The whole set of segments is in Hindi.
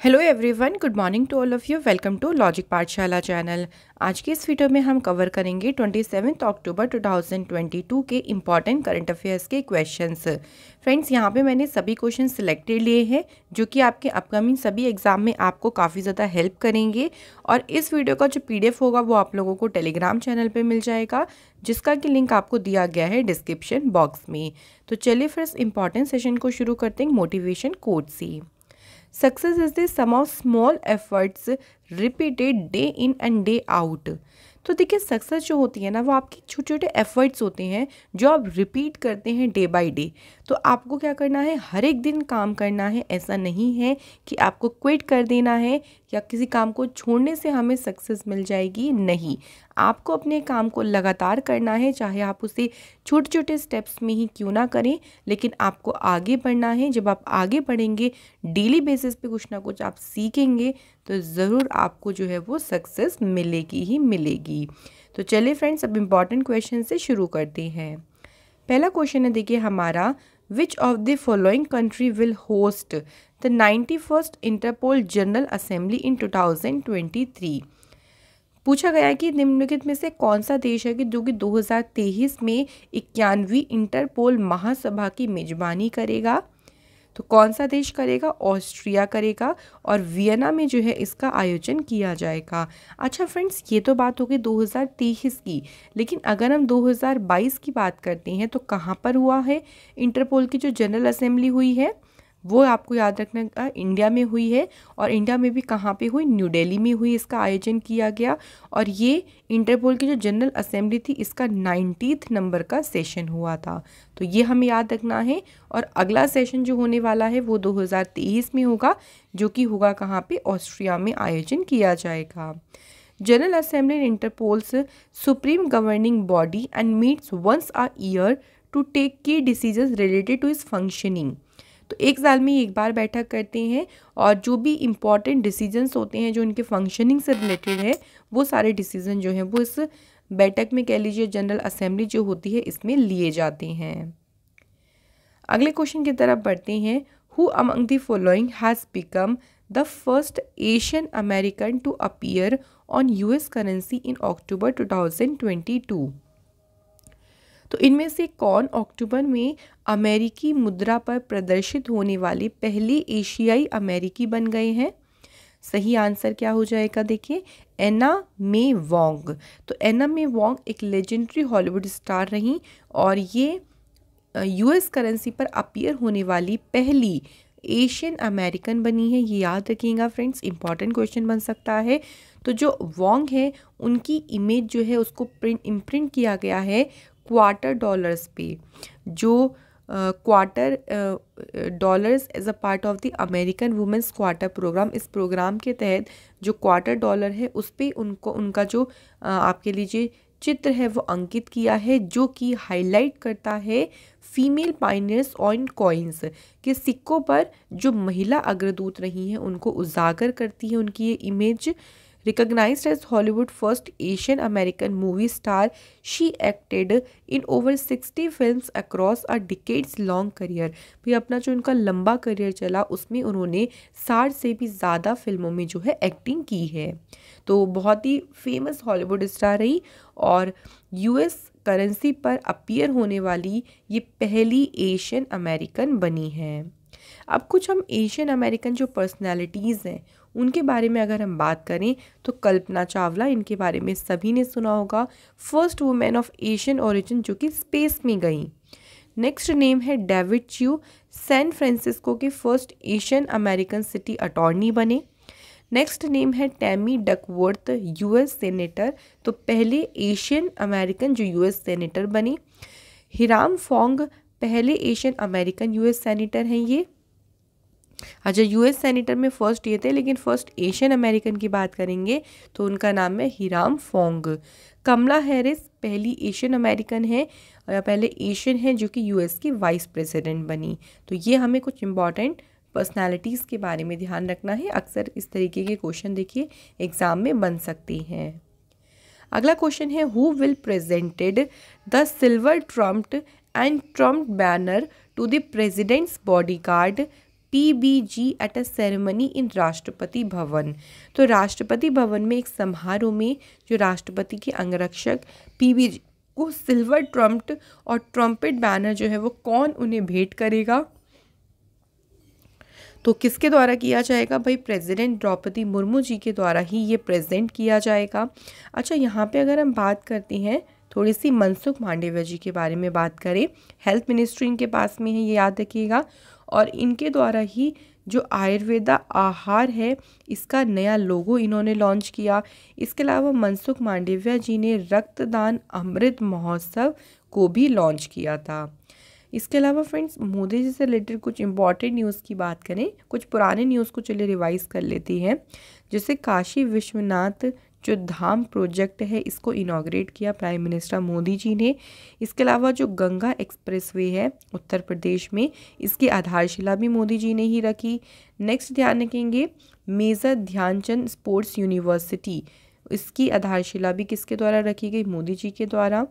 Hello everyone, good morning to all of you. Welcome to logic Pathshala channel. आज की इस वीडियो में हम कवर करेंगे 27 अक्टूबर 2022 के इम्पॉर्टेंट करंट अफेयर्स के क्वेश्चंस। फ्रेंड्स, यहाँ पे मैंने सभी क्वेश्चन सिलेक्टेड लिए हैं जो कि आपके अपकमिंग सभी एग्जाम में आपको काफ़ी ज़्यादा हेल्प करेंगे। और इस वीडियो का जो PDF होगा वो आप लोगों को टेलीग्राम चैनल पर मिल जाएगा, जिसका कि लिंक आपको दिया गया है डिस्क्रिप्शन बॉक्स में। तो चलिए फिर इम्पॉर्टेंट सेशन को शुरू करते हैं मोटिवेशन कोट से। Success is the sum of small efforts repeated day in and day out। तो देखिए, सक्सेस जो होती है ना, वो आपके छोटे छोटे एफर्ट्स होते हैं जो आप रिपीट करते हैं डे बाय डे। तो आपको क्या करना है, हर एक दिन काम करना है। ऐसा नहीं है कि आपको क्विट कर देना है या किसी काम को छोड़ने से हमें सक्सेस मिल जाएगी। नहीं, आपको अपने काम को लगातार करना है, चाहे आप उसे छोटे छोटे स्टेप्स में ही क्यों ना करें, लेकिन आपको आगे बढ़ना है। जब आप आगे बढ़ेंगे, डेली बेसिस पे कुछ ना कुछ आप सीखेंगे, तो ज़रूर आपको जो है वो सक्सेस मिलेगी ही मिलेगी। तो चलिए फ्रेंड्स, अब इम्पॉर्टेंट क्वेश्चन से शुरू करते हैं। पहला क्वेश्चन है, देखिए हमारा, which of the following country will host the 91st Interpol general assembly in 2023। पूछा गया है कि निम्नलिखित में से कौन सा देश है कि जो कि 2023 में 91वीं इंटरपोल महासभा की मेजबानी करेगा। तो कौन सा देश करेगा? ऑस्ट्रिया करेगा, और वियना में जो है इसका आयोजन किया जाएगा। अच्छा फ्रेंड्स, ये तो बात होगी 2023 की, लेकिन अगर हम 2022 की बात करते हैं तो कहाँ पर हुआ है इंटरपोल की जो जनरल असेंबली हुई है? वो आपको याद रखना का इंडिया में हुई है। और इंडिया में भी कहाँ पे हुई? न्यू दिल्ली में हुई, इसका आयोजन किया गया। और ये इंटरपोल की जो जनरल असेंबली थी, इसका 90th नंबर का सेशन हुआ था। तो ये हमें याद रखना है। और अगला सेशन जो होने वाला है वो 2023 में होगा, जो कि होगा कहाँ पे? ऑस्ट्रिया में आयोजन किया जाएगा। General assembly in Interpol's supreme governing body and meets once a year to take key decisions related to its functioning. तो एक साल में एक बार बैठक करते हैं, और जो भी इम्पॉर्टेंट डिसीजंस होते हैं जो उनके फंक्शनिंग से रिलेटेड है, वो सारे डिसीजन जो हैं वो इस बैठक में, कह लीजिए जनरल असेंबली जो होती है, इसमें लिए जाते हैं। अगले क्वेश्चन की तरफ बढ़ते हैं। Who among the following has become the first Asian American to appear on US currency in October 2022। तो इनमें से कौन अक्टूबर में अमेरिकी मुद्रा पर प्रदर्शित होने वाले पहले एशियाई अमेरिकी बन गए हैं? सही आंसर क्या हो जाएगा? देखिए, एना मे वोंग। तो एना मे वोंग एक लेजेंडरी हॉलीवुड स्टार रही, और ये US करेंसी पर अपीयर होने वाली पहली एशियन अमेरिकन बनी है। ये याद रखिएगा फ्रेंड्स, इंपॉर्टेंट क्वेश्चन बन सकता है। तो जो वोंग है, उनकी इमेज जो है उसको इम्प्रिंट किया गया है क्वार्टर डॉलर्स पे। जो quarter dollars as a part of the American women's quarter program, इस प्रोग्राम के तहत जो क्वार्टर डॉलर है उस पे उनको उनका जो आप कह लीजिए चित्र है वो अंकित किया है, जो कि हाईलाइट करता है फीमेल पायनियर्स ऑन कॉइन्स के सिक्कों पर जो महिला अग्रदूत रही हैं उनको उजागर करती है उनकी ये image. Recognized as Hollywood's first Asian American movie star, she acted in over 60 films across a decades-long career। भी अपना जो उनका लंबा करियर चला, उसमें उन्होंने 60 से भी ज़्यादा फिल्मों में जो है एक्टिंग की है। तो बहुत ही फेमस हॉलीवुड स्टार रही, और US करेंसी पर अपीयर होने वाली ये पहली एशियन अमेरिकन बनी है। अब कुछ हम एशियन अमेरिकन जो पर्सनालिटीज़ हैं उनके बारे में अगर हम बात करें, तो कल्पना चावला, इनके बारे में सभी ने सुना होगा। First women of Asian origin जो कि स्पेस में गई। नेक्स्ट नेम है डेविड च्यू, सैन फ्रांसिस्को के first Asian American city attorney बने। नेक्स्ट नेम है टैमी डकवर्थ, US सेनेटर, तो पहले एशियन अमेरिकन जो US सेनेटर बने। हिराम फोंग पहले एशियन अमेरिकन US सेनेटर हैं ये। अच्छा, US सेनेटर में फर्स्ट ये थे, लेकिन फर्स्ट एशियन अमेरिकन की बात करेंगे तो उनका नाम है हिराम फोंग। कमला हैरिस पहली एशियन अमेरिकन है, या पहले एशियन है जो कि US की वाइस प्रेसिडेंट बनी। तो ये हमें कुछ इंपॉर्टेंट पर्सनालिटीज़ के बारे में ध्यान रखना है। अक्सर इस तरीके के क्वेश्चन देखिए एग्जाम में बन सकते हैं। अगला क्वेश्चन है, who will presented the silver trumpet and trumpet banner to the president's bodyguard PBG at a ceremony in Rashtrapati Bhavan. तो राष्ट्रपति भवन में एक समारोह में जो राष्ट्रपति के अंगरक्षक PBG को सिल्वर ट्रम्प्ट और ट्रम्पेट बैनर जो है वो कौन उन्हें भेंट करेगा? तो किसके द्वारा किया जाएगा भाई? प्रेसिडेंट द्रौपदी मुर्मू जी के द्वारा ही ये प्रेजेंट किया जाएगा। अच्छा, यहाँ पे अगर हम बात करते हैं थोड़ी सी मनसुख मांडविया जी के बारे में बात करें, हेल्थ मिनिस्ट्री इनके पास में है, ये याद रखिएगा। और इनके द्वारा ही जो आयुर्वेदा आहार है इसका नया लोगो इन्होंने लॉन्च किया। इसके अलावा मनसुख मांडविया जी ने रक्तदान अमृत महोत्सव को भी लॉन्च किया था। इसके अलावा फ्रेंड्स, मोदी जी से रिलेटेड कुछ इंपॉर्टेंट न्यूज़ की बात करें, कुछ पुराने न्यूज़ को चलिए रिवाइज कर लेती हैं। जैसे काशी विश्वनाथ जो धाम प्रोजेक्ट है इसको इनॉग्रेट किया प्राइम मिनिस्टर मोदी जी ने। इसके अलावा जो गंगा एक्सप्रेसवे है उत्तर प्रदेश में, इसकी आधारशिला भी मोदी जी ने ही रखी। नेक्स्ट ध्यान रखेंगे, मेजर ध्यानचंद स्पोर्ट्स यूनिवर्सिटी, इसकी आधारशिला भी किसके द्वारा रखी गई? मोदी जी के द्वारा।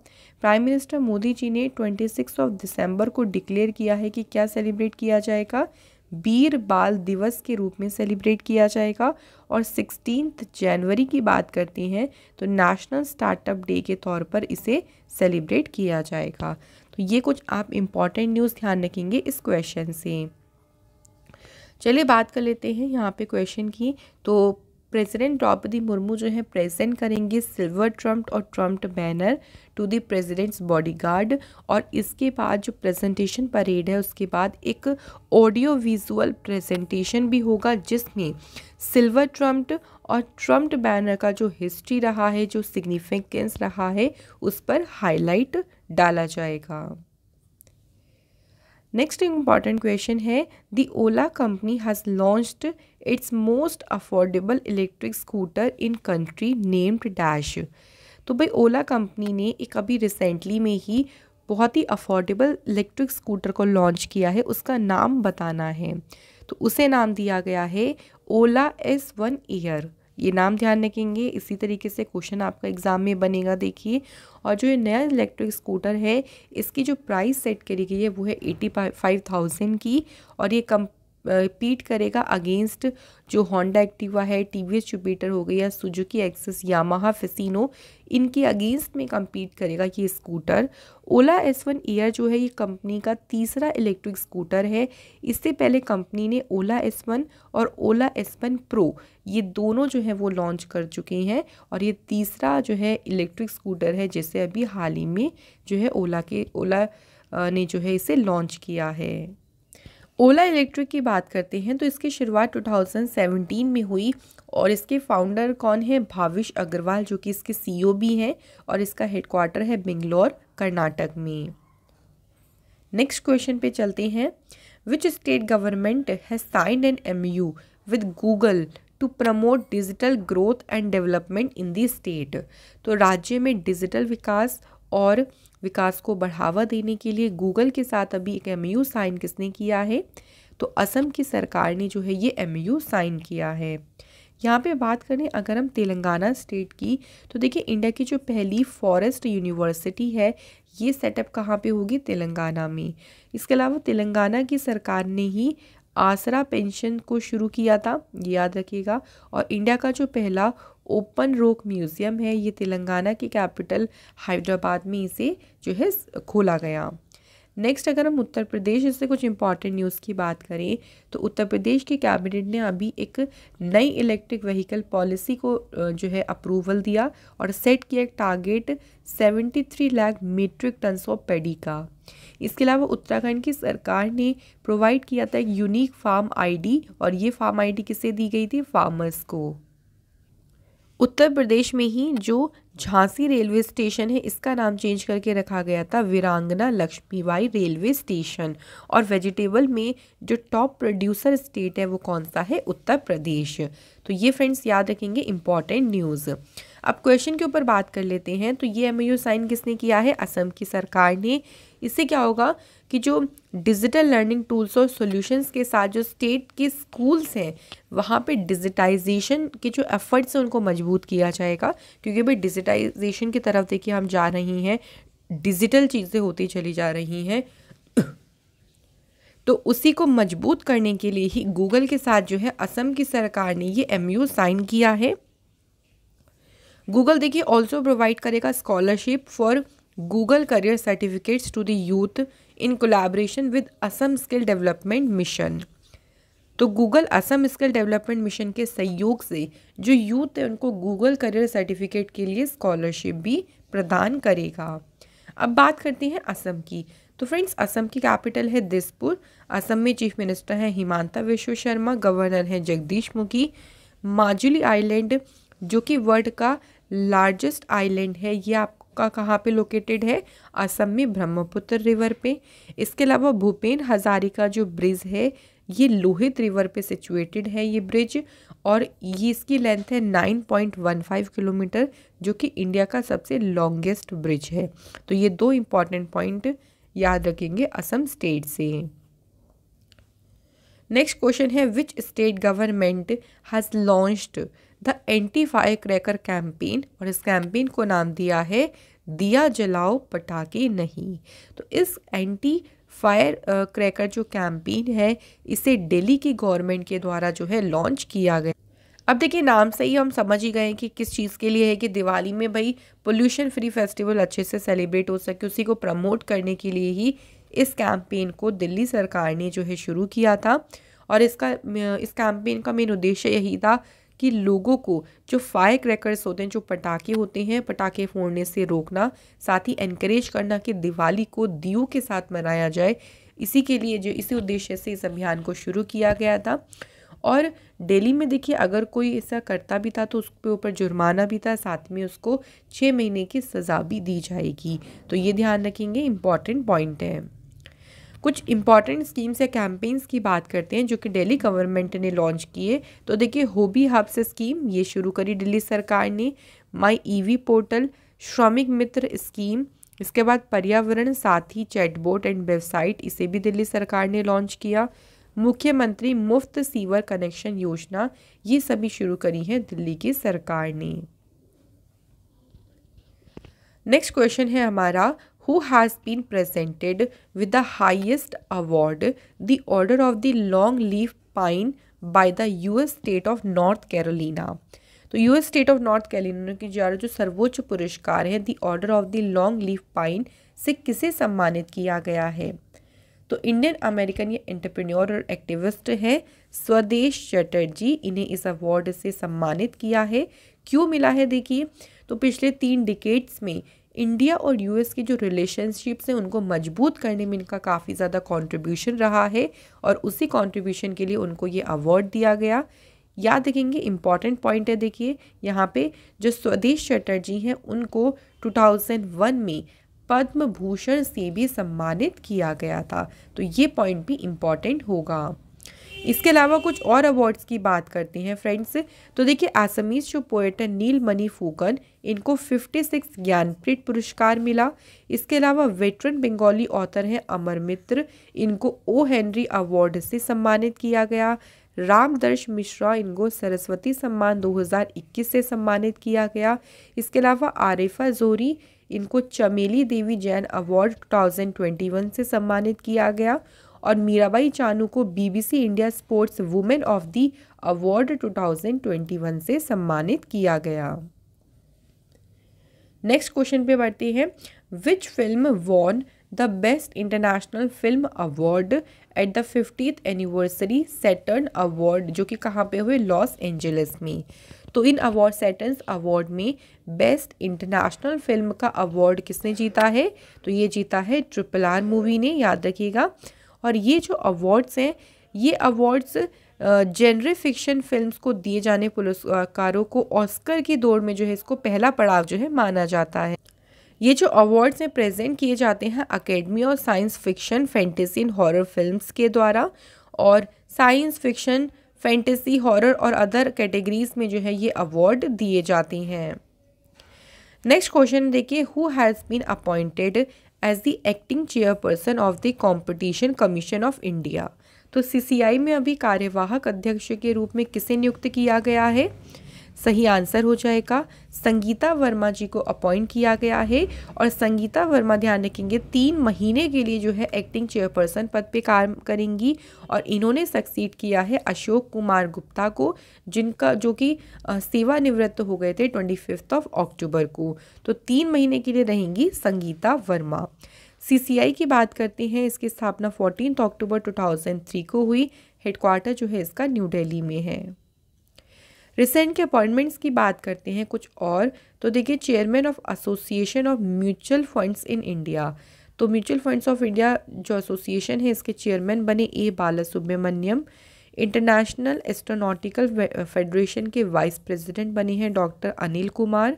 प्राइम मिनिस्टर मोदी जी ने 26 दिसंबर को डिक्लेयर किया है कि क्या सेलिब्रेट किया जाएगा? वीर बाल दिवस के रूप में सेलिब्रेट किया जाएगा। और 16 जनवरी की बात करते हैं तो नेशनल स्टार्टअप डे के तौर पर इसे सेलिब्रेट किया जाएगा। तो ये कुछ आप इम्पॉर्टेंट न्यूज़ ध्यान रखेंगे इस क्वेश्चन से। चलिए बात कर लेते हैं यहाँ पे क्वेश्चन की। तो प्रेसिडेंट द्रौपदी मुर्मू जो है प्रेजेंट करेंगे सिल्वर ट्रम्प्ट और trumpet banner to the president's bodyguard. और इसके बाद जो प्रेजेंटेशन परेड है उसके बाद एक ऑडियो विजुअल प्रेजेंटेशन भी होगा जिसमें सिल्वर ट्रम्प्ट और ट्रम्प्ट बैनर का जो हिस्ट्री रहा है, जो सिग्निफिकेंस रहा है, उस पर हाईलाइट डाला जाएगा। नेक्स्ट इम्पॉर्टेंट क्वेश्चन है, the Ola company has launched it's most affordable electric scooter in country named dash. तो भाई ओला कंपनी ने एक अभी रिसेंटली में ही बहुत ही अफोर्डेबल इलेक्ट्रिक स्कूटर को लॉन्च किया है, उसका नाम बताना है। तो उसे नाम दिया गया है ओला S1 एयर। ये नाम ध्यान रखेंगे, इसी तरीके से क्वेश्चन आपका एग्जाम में बनेगा, देखिए। और जो ये नया इलेक्ट्रिक स्कूटर है इसकी जो प्राइस सेट करी गई है वो है 85,000 की। और ये पीट करेगा अगेंस्ट जो होंडा एक्टिवा है, TVS जुपिटर हो गई या सुजुकी एक्सेस, यामाहा फेसिनो, इनके अगेंस्ट में compete करेगा ये स्कूटर। ओला S1 एयर जो है ये कंपनी का तीसरा इलेक्ट्रिक स्कूटर है। इससे पहले कंपनी ने ओला S1 और ओला S1 प्रो ये दोनों जो है वो लॉन्च कर चुके हैं। और ये तीसरा जो है इलेक्ट्रिक स्कूटर है जिसे अभी हाल ही में जो है ओला ने जो है इसे लॉन्च किया है। ओला इलेक्ट्रिक की बात करते हैं तो इसकी शुरुआत 2017 में हुई और इसके फाउंडर कौन है? भाविश अग्रवाल, जो कि इसके CEO भी हैं। और इसका हेडक्वार्टर है बेंगलोर, कर्नाटक में। नेक्स्ट क्वेश्चन पे चलते हैं, which state government has signed an MOU with Google to promote digital growth and development in the state. तो राज्य में डिजिटल विकास को बढ़ावा देने के लिए गूगल के साथ अभी एक MOU साइन किसने किया है? तो असम की सरकार ने जो है ये MOU साइन किया है। यहाँ पे बात करें अगर हम तेलंगाना स्टेट की तो देखिए इंडिया की जो पहली फॉरेस्ट यूनिवर्सिटी है ये सेटअप कहाँ पे होगी? तेलंगाना में। इसके अलावा तेलंगाना की सरकार ने ही आसरा पेंशन को शुरू किया था, ये याद रखिएगा। और इंडिया का जो पहला ओपन रॉक म्यूज़ियम है ये तेलंगाना की कैपिटल हैदराबाद में इसे जो है खोला गया। नेक्स्ट अगर हम उत्तर प्रदेश से कुछ इंपॉर्टेंट न्यूज़ की बात करें तो उत्तर प्रदेश की कैबिनेट ने अभी एक नई इलेक्ट्रिक व्हीकल पॉलिसी को जो है अप्रूवल दिया और सेट किया एक target 73 lakh metric ton of paddy का। इसके अलावा उत्तराखंड की सरकार ने प्रोवाइड किया था एक यूनिक फार्म ID और ये फार्म ID किसे दी गई थी? फार्मर्स को। उत्तर प्रदेश में ही जो झांसी रेलवे स्टेशन है इसका नाम चेंज करके रखा गया था वीरांगना लक्ष्मीबाई रेलवे स्टेशन। और वेजिटेबल में जो टॉप प्रोड्यूसर स्टेट है वो कौन सा है? उत्तर प्रदेश। तो ये फ्रेंड्स याद रखेंगे इंपॉर्टेंट न्यूज़। अब क्वेश्चन के ऊपर बात कर लेते हैं तो ये MOU साइन किसने किया है? असम की सरकार ने। इससे क्या होगा कि जो डिजिटल लर्निंग टूल्स और सॉल्यूशंस के साथ जो स्टेट के स्कूल्स हैं वहाँ पे डिजिटाइजेशन के जो एफर्ट्स हैं उनको मजबूत किया जाएगा। क्योंकि भाई डिजिटाइजेशन की तरफ देखिए हम जा रही हैं, डिजिटल चीज़ें होती चली जा रही हैं। तो उसी को मजबूत करने के लिए ही गूगल के साथ जो है असम की सरकार ने ये MOU साइन किया है। गूगल देखिए ऑल्सो प्रोवाइड करेगा scholarship for Google career certificates to the youth in collaboration with Assam skill development mission. तो Google Assam skill development mission के सहयोग से जो यूथ है उनको गूगल करियर सर्टिफिकेट के लिए स्कॉलरशिप भी प्रदान करेगा। अब बात करते हैं असम की। तो फ्रेंड्स, असम की कैपिटल है दिसपुर। असम में चीफ मिनिस्टर हैं हिमांता विश्व शर्मा, गवर्नर हैं जगदीश मुखी। माजुली आइलैंड जो कि वर्ल्ड का लार्जेस्ट आइलैंड है, ये आपका कहाँ पे लोकेटेड है? असम में ब्रह्मपुत्र रिवर पे। इसके अलावा भूपेन हजारिका जो ब्रिज है ये लोहित रिवर पे सिचुएटेड है ये ब्रिज, और ये इसकी लेंथ है 9.15 किलोमीटर, जो कि इंडिया का सबसे लॉन्गेस्ट ब्रिज है। तो ये दो इम्पॉर्टेंट पॉइंट याद रखेंगे असम स्टेट से। नेक्स्ट क्वेश्चन है, विच state government has launched the anti fire cracker campaign, और इस कैंपेन को नाम दिया है दिया जलाओ पटाखे नहीं। तो इस एंटी फायर क्रैकर जो कैंपेन है इसे दिल्ली की गवर्नमेंट के द्वारा जो है लॉन्च किया गया। अब देखिए नाम से ही हम समझ ही गए कि किस चीज़ के लिए है, कि दिवाली में भाई पोल्यूशन फ्री फेस्टिवल अच्छे से सेलिब्रेट हो सके, उसी को प्रमोट करने के लिए ही इस कैंपेन को दिल्ली सरकार ने जो है शुरू किया था। और इस कैंपेन का मेन उद्देश्य यही था कि लोगों को जो फायर क्रैकर्स होते हैं, जो पटाखे होते हैं, पटाखे फोड़ने से रोकना, साथ ही एनकरेज करना कि दिवाली को दियों के साथ मनाया जाए। इसी के लिए इसी उद्देश्य से इस अभियान को शुरू किया गया था। और दिल्ली में देखिए अगर कोई ऐसा करता भी था तो उसके ऊपर जुर्माना भी था, साथ में उसको 6 महीने की सज़ा भी दी जाएगी। तो ये ध्यान रखेंगे, इम्पॉर्टेंट पॉइंट है। कुछ इंपॉर्टेंट स्कीम्स या कैंपेन्स की बात करते हैं जो कि दिल्ली गवर्नमेंट ने लॉन्च किए। तो देखिए हॉबी हब्स स्कीम ये शुरू करी दिल्ली सरकार ने, माई EV पोर्टल, श्रमिक मित्र स्कीम, इसके बाद पर्यावरण साथी चैटबोट एंड वेबसाइट, इसे भी दिल्ली सरकार ने लॉन्च किया। मुख्यमंत्री मुफ्त सीवर कनेक्शन योजना, ये सभी शुरू करी है दिल्ली की सरकार ने। नेक्स्ट क्वेश्चन है हमारा, who has been presented with the highest award, the Order of the Long Leaf Pine by the US state of North Carolina। तो US state of north Carolina के द्वारा जो सर्वोच्च पुरस्कार है दी order of the long leaf pine से किसे सम्मानित किया गया है? तो इंडियन अमेरिकन ये एंटरप्रेन्योर और एक्टिविस्ट है स्वदेश चटर्जी, इन्हें इस अवार्ड से सम्मानित किया है। क्यों मिला है? देखिए तो पिछले 3 डिकेड्स में इंडिया और US की जो रिलेशनशिप्स हैं उनको मजबूत करने में इनका काफ़ी ज़्यादा कंट्रीब्यूशन रहा है, और उसी कंट्रीब्यूशन के लिए उनको ये अवार्ड दिया गया। याद रखेंगे, इंपॉर्टेंट पॉइंट है। देखिए यहाँ पे जो स्वदेश चटर्जी हैं उनको 2001 में पद्म भूषण से भी सम्मानित किया गया था। तो ये पॉइंट भी इम्पॉर्टेंट होगा। इसके अलावा कुछ और अवार्ड्स की बात करते हैं फ्रेंड्स। तो देखिए असमीज जो पोएट है नीलमणि फुकन, इनको 56 ज्ञानपीठ पुरस्कार मिला। इसके अलावा वेटरन बंगाली ऑथर हैं अमर मित्र, इनको O हेनरी अवार्ड से सम्मानित किया गया। रामदर्श मिश्रा, इनको सरस्वती सम्मान 2021 से सम्मानित किया गया। इसके अलावा आरिफा जोहरी, इनको चमेली देवी जैन अवार्ड 2021 से सम्मानित किया गया। और मीराबाई चानू को BBC India sports women of the award 2021 से सम्मानित किया गया। नेक्स्ट क्वेश्चन पे बढ़ते हैं, which film won the best international film award at the 50th anniversary Saturn award, जो कि कहाँ पे हुए? लॉस एंजलिस में। तो इन अवार्ड सैटर्न अवार्ड में बेस्ट इंटरनेशनल फिल्म का अवार्ड किसने जीता है? तो ये जीता है RRR मूवी ने, याद रखिएगा। और ये जो अवार्ड्स हैं ये अवार्ड्स जेनर फिक्शन फिल्म्स को दिए जाने पुरस्कारों को ऑस्कर की दौड़ में जो है इसको पहला पड़ाव जो है माना जाता है। ये जो अवार्ड्स हैं प्रेजेंट किए जाते हैं अकेडमी और science fiction, fantasy and horror films के द्वारा, और साइंस फिक्शन, फैंटेसी, हॉरर और अदर कैटेगरीज में जो है ये अवार्ड दिए जाते हैं। नेक्स्ट क्वेश्चन देखिए, who has been appointed as the acting chairperson of the competition commission of India. तो CCI में अभी कार्यवाहक अध्यक्ष के रूप में किसे नियुक्त किया गया है? सही आंसर हो जाएगा संगीता वर्मा जी को अपॉइंट किया गया है। और संगीता वर्मा ध्यान रखेंगे 3 महीने के लिए जो है एक्टिंग चेयरपर्सन पद पे काम करेंगी और इन्होंने सक्सीड किया है अशोक कुमार गुप्ता को, जिनका जो कि सेवानिवृत्त हो गए थे 25 अक्टूबर को। तो 3 महीने के लिए रहेंगी संगीता वर्मा। CCI की बात करते हैं, इसकी स्थापना 14 अक्टूबर 2003 को हुई। हेडक्वार्टर जो है इसका न्यू दिल्ली में है। रिसेंट के अपॉइंटमेंट्स की बात करते हैं कुछ और, तो देखिए chairman of association of mutual funds in India, तो म्यूचुअल फंड्स ऑफ इंडिया जो एसोसिएशन है इसके चेयरमैन बने A Balasubramanian. International astronautical federation के वाइस प्रेसिडेंट बने हैं doctor Anil Kumar.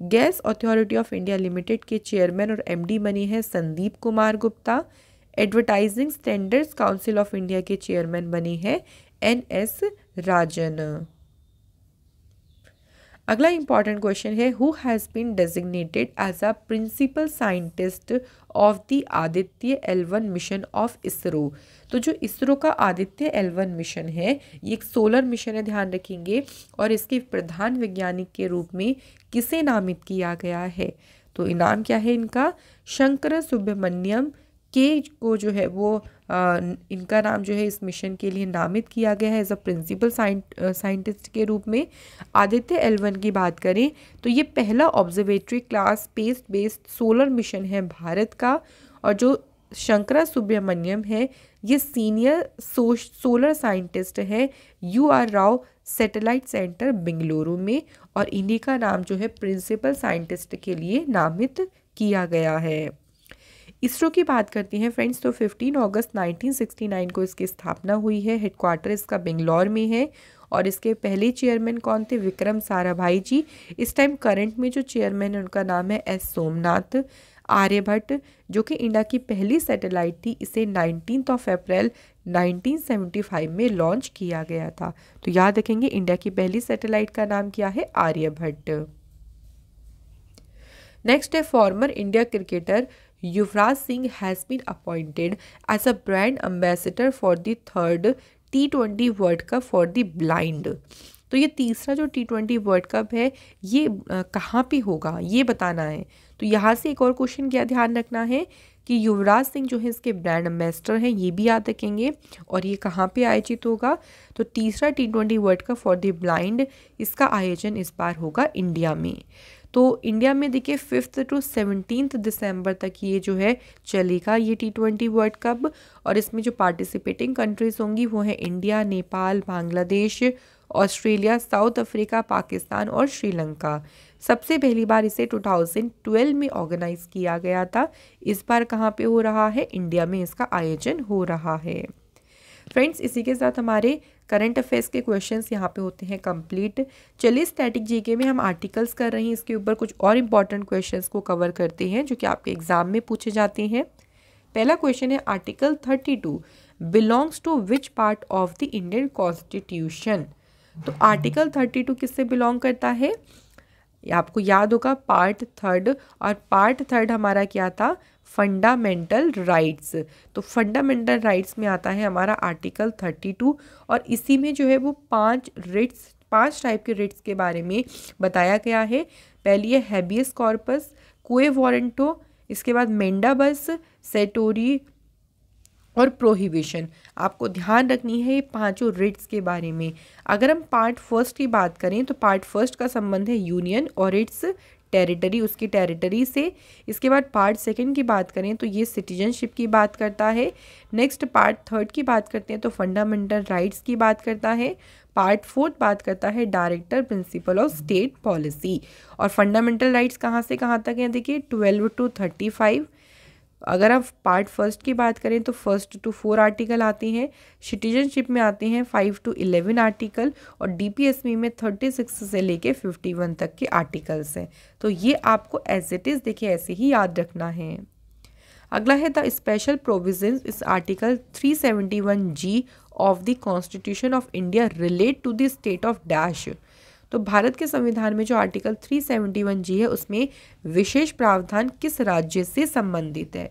Gas authority of India limited के चेयरमैन और MD बने हैं Sandeep Kumar Gupta. Advertising standards council of India के चेयरमैन बने हैं NS राजन। अगला इंपॉर्टेंट क्वेश्चन है, who has been designated as a principal scientist of the Aditya L1 mission of ISRO. तो जो इसरो का आदित्य L1 मिशन है ये एक सोलर मिशन है, ध्यान रखेंगे, और इसके प्रधान वैज्ञानिक के रूप में किसे नामित किया गया है? तो इनाम क्या है इनका? शंकर सुब्रमण्यम के को जो है वो इनका नाम जो है इस मिशन के लिए नामित किया गया है एज अ प्रिंसिपल साइंटिस्ट के रूप में। आदित्य L1 की बात करें तो ये पहला observatory class space based solar mission है भारत का, और जो शंकरा सुब्रमण्यम है ये सीनियर सोलर साइंटिस्ट है UR Rao satellite centre Bengaluru में, और इन्हीं का नाम जो है प्रिंसिपल साइंटिस्ट के लिए नामित किया गया है। इसरो की बात करते हैं फ्रेंड्स, तो 15 अगस्त 1969 को इसकी स्थापना हुई है। हेडक्वार्टर इसका बेंगलौर में है, और इसके पहले चेयरमैन कौन थे? विक्रम साराभाई जी। इस टाइम करंट में जो चेयरमैन है उनका नाम है S सोमनाथ। आर्यभट्ट जो कि इंडिया की पहली सैटेलाइट थी, इसे 19 अप्रैल 1975 में लॉन्च किया गया था। तो याद रखेंगे इंडिया की पहली सैटेलाइट का नाम क्या है? आर्यभट्ट। नेक्स्ट है, former India cricketer Yuvraj Singh has been appointed as a brand ambassador for the 3rd T20 world cup for the blind. तो ये तीसरा जो T20 वर्ल्ड कप है ये कहाँ पे होगा ये बताना है। तो यहाँ से एक और क्वेश्चन क्या ध्यान रखना है कि युवराज सिंह जो है इसके ब्रांड एम्बेसडर हैं, ये भी याद रखेंगे, और ये कहाँ पे आयोजित होगा? तो तीसरा T20 world cup for the blind इसका आयोजन इस बार होगा इंडिया में। तो इंडिया में देखिए 5 to 17 दिसंबर तक ये जो है चलेगा ये T20 वर्ल्ड कप, और इसमें जो पार्टिसिपेटिंग कंट्रीज होंगी वो है India, Nepal, Bangladesh, Australia, south Africa, Pakistan और श्रीलंका। सबसे पहली बार इसे 2012 में ऑर्गेनाइज किया गया था। इस बार कहाँ पे हो रहा है? इंडिया में इसका आयोजन हो रहा है। फ्रेंड्स, इसी के साथ हमारे करंट अफेयर्स के क्वेश्चंस यहाँ पे होते हैं कंप्लीट। चलिए स्टैटिक जीके में हम आर्टिकल्स कर रहे हैं, इसके ऊपर कुछ और इम्पॉर्टेंट क्वेश्चंस को कवर करते हैं जो कि आपके एग्जाम में पूछे जाते हैं। पहला क्वेश्चन है, article 32 belongs to which part of the Indian constitution. तो आर्टिकल 32 किससे बिलोंग करता है? आपको याद होगा पार्ट 3, और पार्ट 3 हमारा क्या था? Fundamental rights. तो फंडामेंटल राइट्स में आता है हमारा आर्टिकल 32, और इसी में जो है वो 5 टाइप के रिट्स के बारे में बताया गया है। पहली है हैबियस कॉर्पस, क्वे वारंटो, इसके बाद मेंडाबस, सेटोरी और प्रोहिबिशन। आपको ध्यान रखनी है ये 5 रिट्स के बारे में। अगर हम पार्ट 1 की बात करें तो पार्ट 1 का संबंध है यूनियन और इट्स टेरिटरी, उसकी टेरिटरी से। इसके बाद पार्ट 2 की बात करें तो ये सिटीजनशिप की बात करता है। नेक्स्ट पार्ट 3 की बात करते हैं तो फंडामेंटल राइट्स की बात करता है। पार्ट 4 बात करता है director principle of state policy. और फंडामेंटल राइट्स कहाँ से कहाँ तक हैं? देखिए 12 to 35। अगर आप पार्ट 1 की बात करें तो 1 to 4 आर्टिकल आते हैं। सिटीजनशिप में आते हैं 5 to 11 आर्टिकल, और DPSP में 36 से लेके 51 तक के आर्टिकल्स हैं। तो ये आपको एज इट इज़ देखिए ऐसे ही याद रखना है। अगला है the special provisions is article 371G of the constitution of India relate to the state of dash. तो भारत के संविधान में जो आर्टिकल 371G है उसमें विशेष प्रावधान किस राज्य से संबंधित है?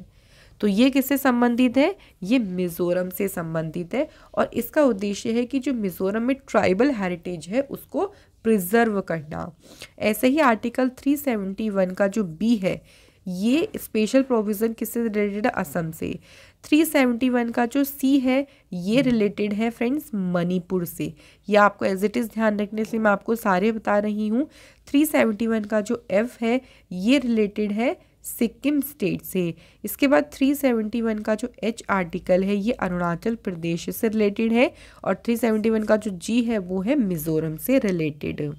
तो ये किससे संबंधित है? ये मिज़ोरम से संबंधित है और इसका उद्देश्य है कि जो मिज़ोरम में ट्राइबल हेरिटेज है उसको प्रिजर्व करना। ऐसे ही आर्टिकल 371 का जो बी है ये स्पेशल प्रोविज़न किससे रिलेटेड है? असम से। 371 का जो सी है ये रिलेटेड है फ्रेंड्स मणिपुर से। ये आपको एज इट इज़ ध्यान रखने से मैं आपको सारे बता रही हूँ। 371 का जो एफ है ये रिलेटेड है सिक्किम स्टेट से। इसके बाद 371 का जो एच आर्टिकल है ये अरुणाचल प्रदेश से रिलेटेड है और 371 का जो जी है वो है मिज़ोरम से रिलेटेड।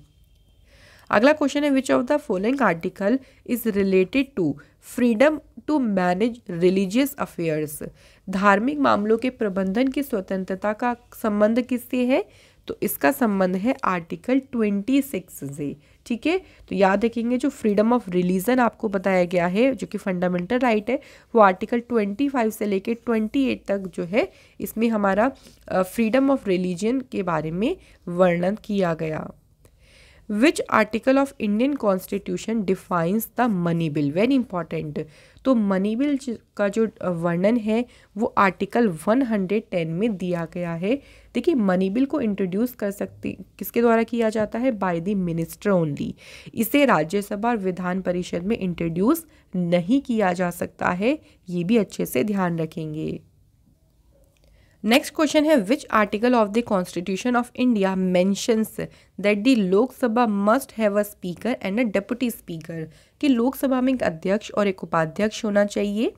अगला क्वेश्चन है which of the following article is related to freedom to manage religious affairs. धार्मिक मामलों के प्रबंधन की स्वतंत्रता का संबंध किससे है? तो इसका संबंध है आर्टिकल 26 से। ठीक है, तो याद रखेंगे जो फ्रीडम ऑफ रिलीजन आपको बताया गया है जो कि फंडामेंटल राइट है वो आर्टिकल 25 से लेकर 28 तक जो है इसमें हमारा फ्रीडम ऑफ रिलीजन के बारे में वर्णन किया गया। Which article of Indian constitution defines the money bill? Very important. तो मनी बिल का जो वर्णन है वो आर्टिकल 110 में दिया गया है। देखिए मनी बिल को इंट्रोड्यूस कर सकते किसके द्वारा किया जाता है? By the minister only. इसे राज्यसभा और विधान परिषद में इंट्रोड्यूस नहीं किया जा सकता है, ये भी अच्छे से ध्यान रखेंगे। नेक्स्ट क्वेश्चन है which article of the constitution of India mentions that the Lok Sabha must have a speaker and a deputy speaker? कि लोकसभा में एक अध्यक्ष और एक उपाध्यक्ष होना चाहिए।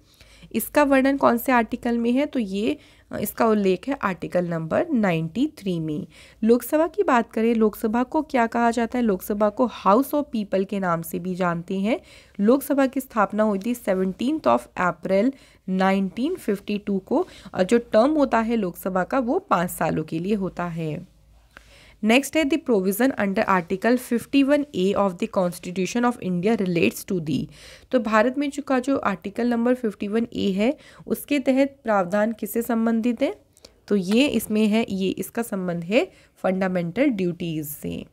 इसका वर्णन कौन से आर्टिकल में है? तो ये इसका उल्लेख है आर्टिकल नंबर 93 में। लोकसभा की बात करें, लोकसभा को क्या कहा जाता है? लोकसभा को हाउस ऑफ पीपल के नाम से भी जानते हैं। लोकसभा की स्थापना हुई थी 17 अप्रैल 1952 को और जो टर्म होता है लोकसभा का वो 5 सालों के लिए होता है। नेक्स्ट है the provision under article 51A of the constitution of India relates to the. तो भारत में जो आर्टिकल नंबर 51A है उसके तहत प्रावधान किससे संबंधित है? तो ये इसमें है, ये इसका संबंध है फंडामेंटल ड्यूटीज से।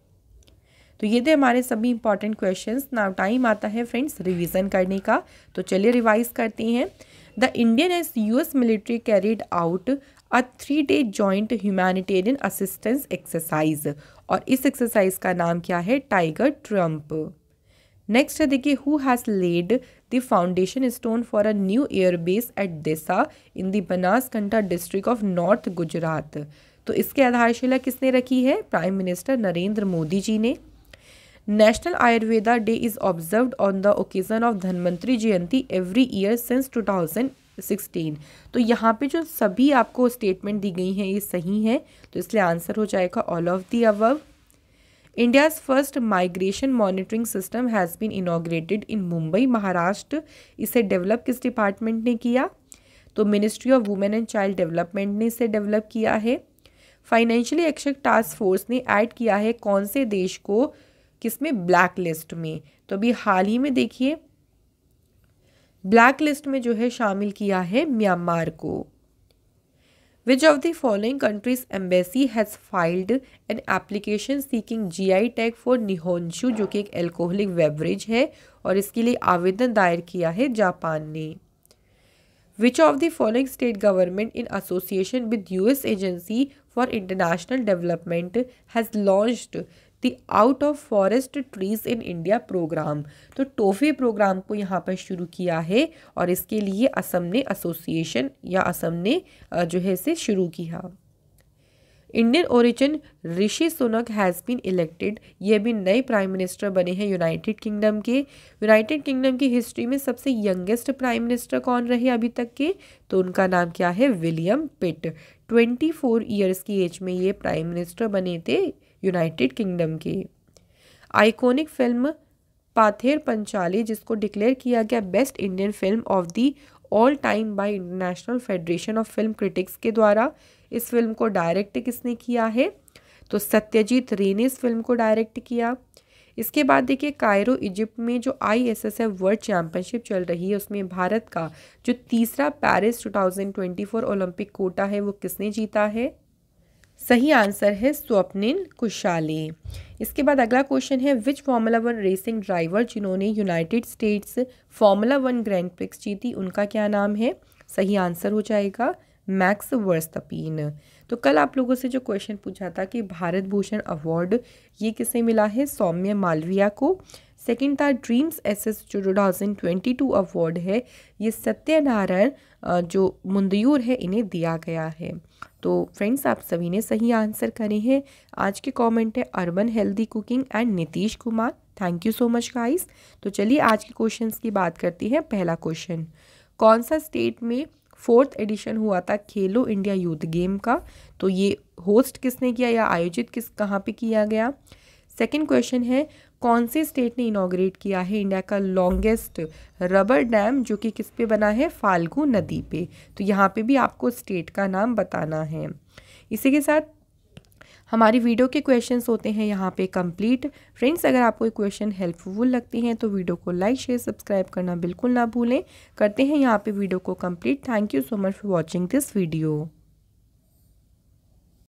तो ये थे हमारे सभी इंपॉर्टेंट क्वेश्चंस। नाउ टाइम आता है फ्रेंड्स रिवीजन करने का, तो चलिए रिवाइज करते हैं। The Indian and US military carried out a 3-day joint humanitarian assistance exercise और इस एक्सरसाइज का नाम क्या है? Tiger Trump. नेक्स्ट है देखिए who has laid the foundation stone for a new airbase at Deesa in the Banaskantha district of north Gujarat. तो इसके आधारशिला किसने रखी है? प्राइम मिनिस्टर नरेंद्र मोदी जी ने। National Ayurveda day is observed on the occasion of Dhanvantari Jayanti every year since 2016। तो यहाँ पे जो सभी आपको स्टेटमेंट दी गई हैं ये सही है, तो इसलिए आंसर हो जाएगा all of the above. India's first migration monitoring system has been inaugurated in Mumbai Maharashtra. इसे डेवलप किस डिपार्टमेंट ने किया? तो ministry of women and child development ने इसे डेवलप किया है। फाइनेंशियली एक्शन टास्क फोर्स ने ऐड किया है कौन से देश को किसमें? ब्लैक लिस्ट में। तो अभी हाल ही में देखिए ब्लैक लिस्ट में जो है शामिल किया है म्यांमार को। Which of the following countries embassy has filed an application seeking GI tag for Nihonshu जो कि एक एल्कोहलिक बेवरेज है और इसके लिए आवेदन दायर किया है जापान ने। Which of the following state government in association with US Agency for International Development has launched the Out of Forest Trees in India program? तो टोफे प्रोग्राम को यहाँ पर शुरू किया है और इसके लिए असम ने एसोसिएशन या असम ने जो है इसे शुरू किया। Indian origin Rishi Sunak has been elected, ये भी नए प्राइम मिनिस्टर बने हैं यूनाइटेड किंगडम के। यूनाइटेड किंगडम की हिस्ट्री में सबसे यंगेस्ट प्राइम मिनिस्टर कौन रहे अभी तक के? तो उनका नाम क्या है? विलियम पिट। 24 ईयर्स की एज में ये प्राइम मिनिस्टर बने थे यूनाइटेड किंगडम के। आइकॉनिक फिल्म पाथेर पंचाली जिसको डिक्लेयर किया गया best Indian film of the all time bye international federation of film critics के द्वारा, इस फिल्म को डायरेक्ट किसने किया है? तो सत्यजीत रे ने इस फिल्म को डायरेक्ट किया। इसके बाद देखिए कायरो इजिप्ट में जो ISSF वर्ल्ड चैम्पियनशिप चल रही है उसमें भारत का जो तीसरा पेरिस 2024 ओलंपिक कोटा है वो किसने जीता है? सही आंसर है स्वप्निल कुशाली। इसके बाद अगला क्वेश्चन है विच फार्मूला 1 रेसिंग ड्राइवर जिन्होंने United states formula 1 grand prix जीती उनका क्या नाम है? सही आंसर हो जाएगा मैक्स वर्स्टपेन। तो कल आप लोगों से जो क्वेश्चन पूछा था कि भारत भूषण अवार्ड ये किसे मिला है, सौम्य मालविया को। सेकंड था ड्रीम्स एसएस जो 2022 अवार्ड है ये सत्यनारायण जो मुंदयूर है इन्हें दिया गया है। तो फ्रेंड्स आप सभी ने सही आंसर करे हैं। आज के कमेंट है urban healthy cooking and Nitish Kumar. Thank you so much guys. तो चलिए आज के क्वेश्चंस की बात करती हैं। पहला क्वेश्चन, कौन सा स्टेट में 4th एडिशन हुआ था खेलो इंडिया यूथ गेम का, तो ये होस्ट किसने किया या आयोजित कहाँ पे किया गया। सेकंड क्वेश्चन है, कौन से स्टेट ने इनॉग्रेट किया है इंडिया का लॉन्गेस्ट रबर डैम जो कि किस पे बना है, फाल्गु नदी पे। तो यहाँ पे भी आपको स्टेट का नाम बताना है। इसी के साथ हमारी वीडियो के क्वेश्चंस होते हैं यहाँ पे कंप्लीट। फ्रेंड्स अगर आपको क्वेश्चन हेल्पफुल लगते हैं तो वीडियो को लाइक शेयर सब्सक्राइब करना बिल्कुल ना भूलें। करते हैं यहाँ पे वीडियो को complete. Thank you so much for watching this video.